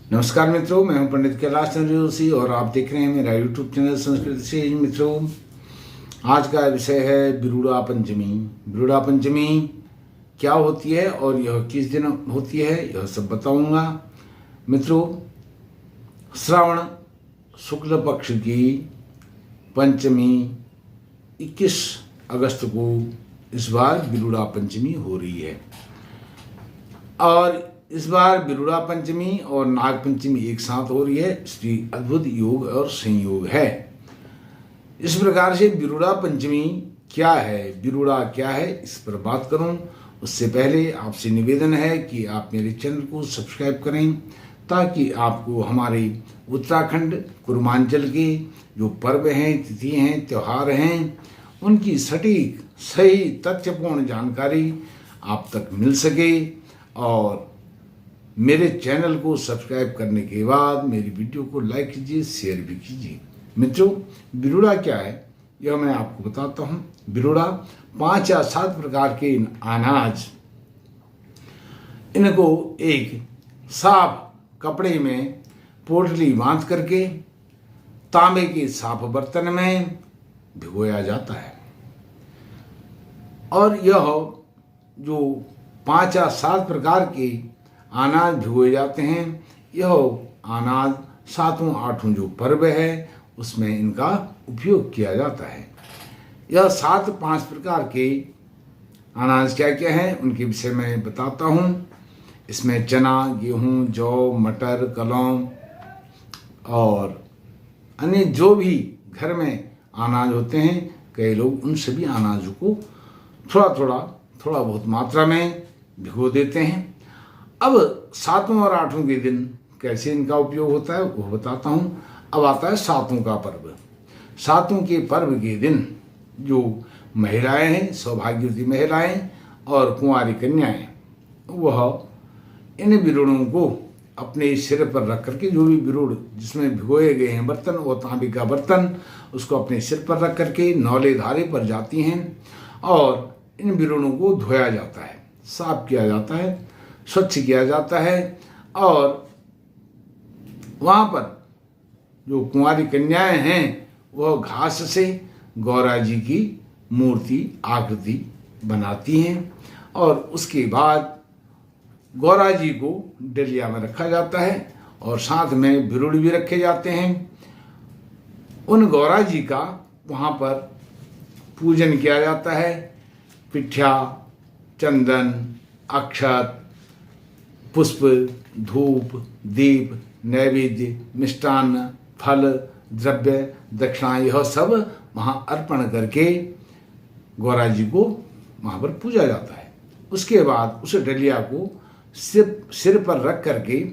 नमस्कार मित्रों, मैं हूं पंडित कैलाश चंद्र जोशी और आप देख रहे हैं मेरा यूट्यूब चैनल संस्कृत से। मित्रों, आज का विषय है बिरूड़ा पंचमी। बिरूड़ा पंचमी क्या होती है और यह किस दिन होती है, यह सब बताऊंगा। मित्रों, श्रावण शुक्ल पक्ष की पंचमी 21 अगस्त को इस बार बिरूड़ा पंचमी हो रही है और इस बार बिरूड़ा पंचमी और नाग पंचमी एक साथ हो रही है। इसलिए अद्भुत योग और संयोग है। इस प्रकार से बिरूड़ा पंचमी क्या है, बिरूड़ा क्या है, इस पर बात करूं उससे पहले आपसे निवेदन है कि आप मेरे चैनल को सब्सक्राइब करें ताकि आपको हमारे उत्तराखंड कुर्मांचल के जो पर्व हैं, तिथि हैं, त्यौहार हैं, उनकी सटीक सही तथ्यपूर्ण जानकारी आप तक मिल सके। और मेरे चैनल को सब्सक्राइब करने के बाद मेरी वीडियो को लाइक कीजिए, शेयर भी कीजिए। मित्रों, बिरूड़ा क्या है यह मैं आपको बताता हूँ। बिरूड़ा 5 या 7 प्रकार के अनाज, इनको एक साफ कपड़े में पोटली बांध करके तांबे के साफ बर्तन में भिगोया जाता है और यह जो 5 या 7 प्रकार के अनाज भिगोए जाते हैं, यह अनाज 7वां-8वां जो पर्व है उसमें इनका उपयोग किया जाता है। यह 5 प्रकार के अनाज क्या क्या हैं उनके विषय में बताता हूँ। इसमें चना, गेहूँ, जौ, मटर, कलौं और अन्य जो भी घर में अनाज होते हैं, कई लोग उन सभी अनाजों को थोड़ा बहुत मात्रा में भिगो देते हैं। अब 7वां और 8वां के दिन कैसे इनका उपयोग होता है वो बताता हूँ। अब आता है 7वां का पर्व। 7वां के पर्व के दिन जो महिलाएं हैं, सौभाग्यवती महिलाएं और कुंवारी कन्याएं, वह इन बिरूड़ों को अपने सिर पर रख करके, जो भी बिरूड़ जिसमें भिगोए गए हैं बर्तन, वो तांबे का बर्तन, उसको अपने सिर पर रख करके नौले धारे पर जाती हैं और इन बिरूड़ों को धोया जाता है, साफ किया जाता है, स्वच्छ किया जाता है। और वहाँ पर जो कुंवारी कन्याएं हैं वह घास से गौरा जी की मूर्ति आकृति बनाती हैं और उसके बाद गौरा जी को डलिया में रखा जाता है और साथ में बिरूड़ भी रखे जाते हैं। उन गौरा जी का वहाँ पर पूजन किया जाता है। पिठ्या, चंदन, अक्षत, पुष्प, धूप, दीप, नैवेद्य, मिष्टान्न, फल, द्रव्य, दक्षिणा, यह सब वहाँ अर्पण करके गौरा जी को वहाँ पर पूजा जाता है। उसके बाद उस डलिया को सिर पर रख करके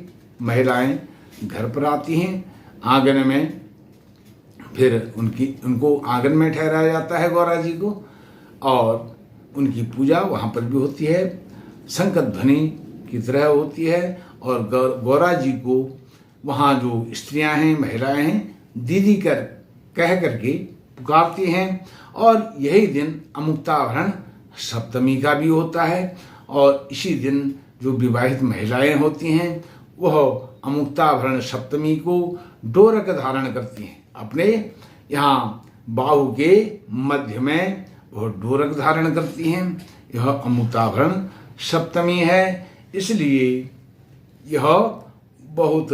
महिलाएं घर पर आती हैं। आंगन में फिर उनको आंगन में ठहराया जाता है गौरा जी को और उनकी पूजा वहाँ पर भी होती है, शंख ध्वनि की तरह होती है। और गौरा जी को वहाँ जो स्त्रियां हैं, महिलाएं हैं, दीदी कह करके पुकारती हैं। और यही दिन अमुक्ताभरण सप्तमी का भी होता है और इसी दिन जो विवाहित महिलाएं होती हैं वह अमुक्ताभरण सप्तमी को डोरक धारण करती हैं। अपने यहाँ बाहु के मध्य में वह डोरक धारण करती हैं। यह अमुक्ताभरण सप्तमी है, इसलिए यह बहुत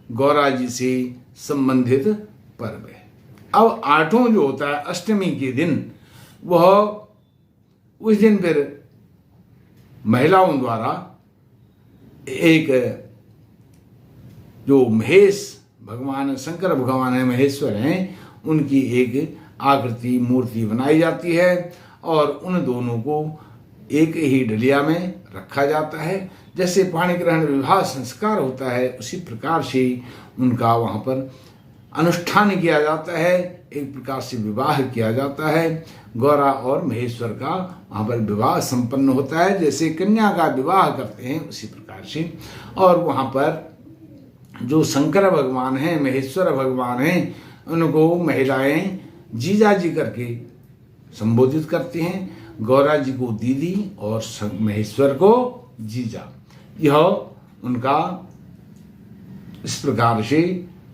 गौरा जी से संबंधित पर्व है। अब 8वां जो होता है अष्टमी के दिन, वह उस दिन फिर महिलाओं द्वारा एक जो महेश भगवान, शंकर भगवान है, महेश्वर हैं, उनकी एक आकृति मूर्ति बनाई जाती है और उन दोनों को एक ही डलिया में रखा जाता है। जैसे पाणी ग्रहण विवाह संस्कार होता है उसी प्रकार से उनका वहाँ पर अनुष्ठान किया जाता है, एक प्रकार से विवाह किया जाता है। गौरा और महेश्वर का वहाँ पर विवाह संपन्न होता है, जैसे कन्या का विवाह करते हैं उसी प्रकार से। और वहाँ पर जो शंकर भगवान हैं, महेश्वर भगवान हैं, उनको महिलाएं जीजा जी करके संबोधित करती हैं। गौरा जी को दीदी और महेश्वर को जीजा, यह उनका इस प्रकार से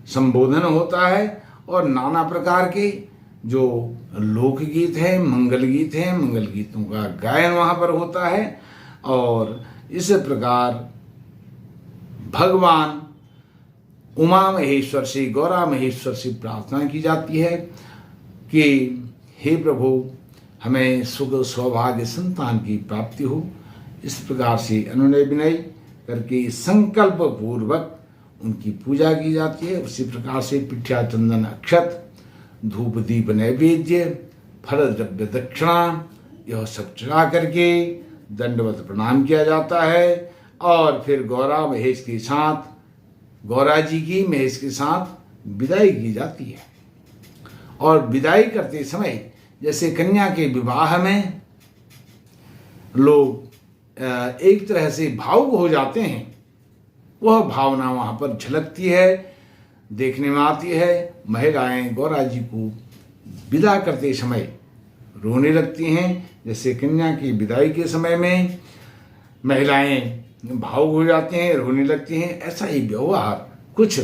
संबोधन होता है। और नाना प्रकार के जो लोकगीत हैं, मंगल गीत हैं, मंगल गीतों का गायन वहाँ पर होता है। और इस प्रकार भगवान उमा महेश्वर से, गौरा महेश्वर से प्रार्थना की जाती है कि हे प्रभु, हमें सुख सौभाग्य संतान की प्राप्ति हो। इस प्रकार से अनुनय विनय करके संकल्प पूर्वक उनकी पूजा की जाती है। उसी प्रकार से पिठ्या चंदन अक्षत, धूप दीप नैवेद्य, फल द्रव्य दक्षिणा, यह सब चढ़ा करके दंडवत प्रणाम किया जाता है। और फिर गौरा महेश के साथ, गौरा जी की महेश के साथ विदाई की जाती है। और विदाई करते समय जैसे कन्या के विवाह में लोग एक तरह से भावुक हो जाते हैं, वह भावना वहाँ पर झलकती है, देखने में आती है। महिलाएं गौरा जी को विदा करते समय रोने लगती हैं। जैसे कन्या की विदाई के समय में महिलाएं भावुक हो जाती हैं, रोने लगती हैं, ऐसा ही व्यवहार कुछ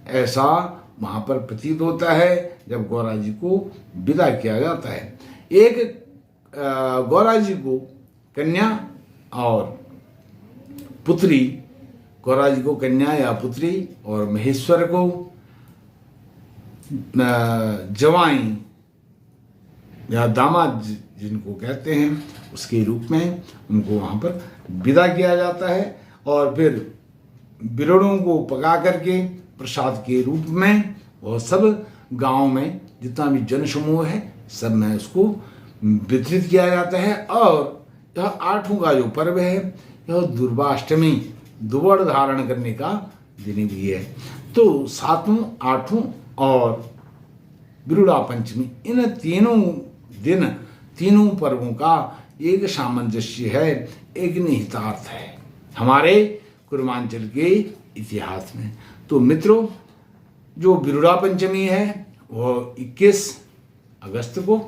ऐसा वहाँ पर प्रतीत होता है जब गौरा जी को विदा किया जाता है। एक गौरा जी को कन्या और पुत्री, गौरा जी को कन्या या पुत्री और महेश्वर को जवाई या दामाद जिनको कहते हैं, उसके रूप में उनको वहाँ पर विदा किया जाता है। और फिर बिरड़ों को पका करके प्रसाद के रूप में वह सब गांव में जितना भी जनसमूह है सब में उसको वितरित किया जाता है। और यह आठों का जो पर्व है, यह दुर्वाष्टमी, दुवड़ धारण करने का दिन भी है। तो सातों, आठों और बिरुड़ा पंचमी, इन तीनों दिन, तीनों पर्वों का एक सामंजस्य है, एक निहितार्थ है हमारे कुर्मांचल के इतिहास में। तो मित्रों, जो बिरुड़ा पंचमी है वह 21 अगस्त को,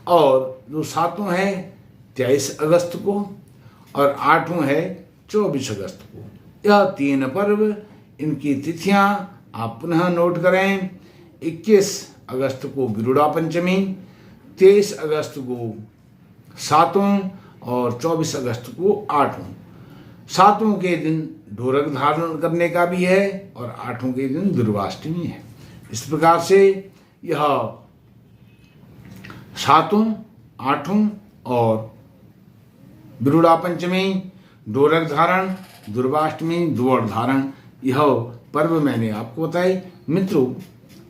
और जो सातों है 23 अगस्त को, और आठों है 24 अगस्त को। यह तीन पर्व, इनकी तिथियां आप पुनः नोट करें। 21 अगस्त को बिरुड़ा पंचमी, 23 अगस्त को सातों और 24 अगस्त को आठों। सातों के दिन ढोरक धारण करने का भी है और आठों के दिन दुर्वाष्टमी है। इस प्रकार से यह सातों, आठों और बिरुड़ा पंचमी, ढोरक धारण, दुर्वाष्टमी, दुवड़ धारण, यह पर्व मैंने आपको बताए। मित्रों,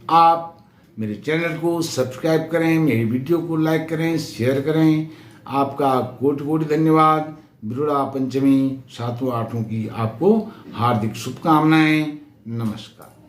आप मेरे चैनल को सब्सक्राइब करें, मेरी वीडियो को लाइक करें, शेयर करें। आपका कोटि कोटि धन्यवाद। बिरुड़ा पंचमी, सातों, आठों की आपको हार्दिक शुभकामनाएं। नमस्कार।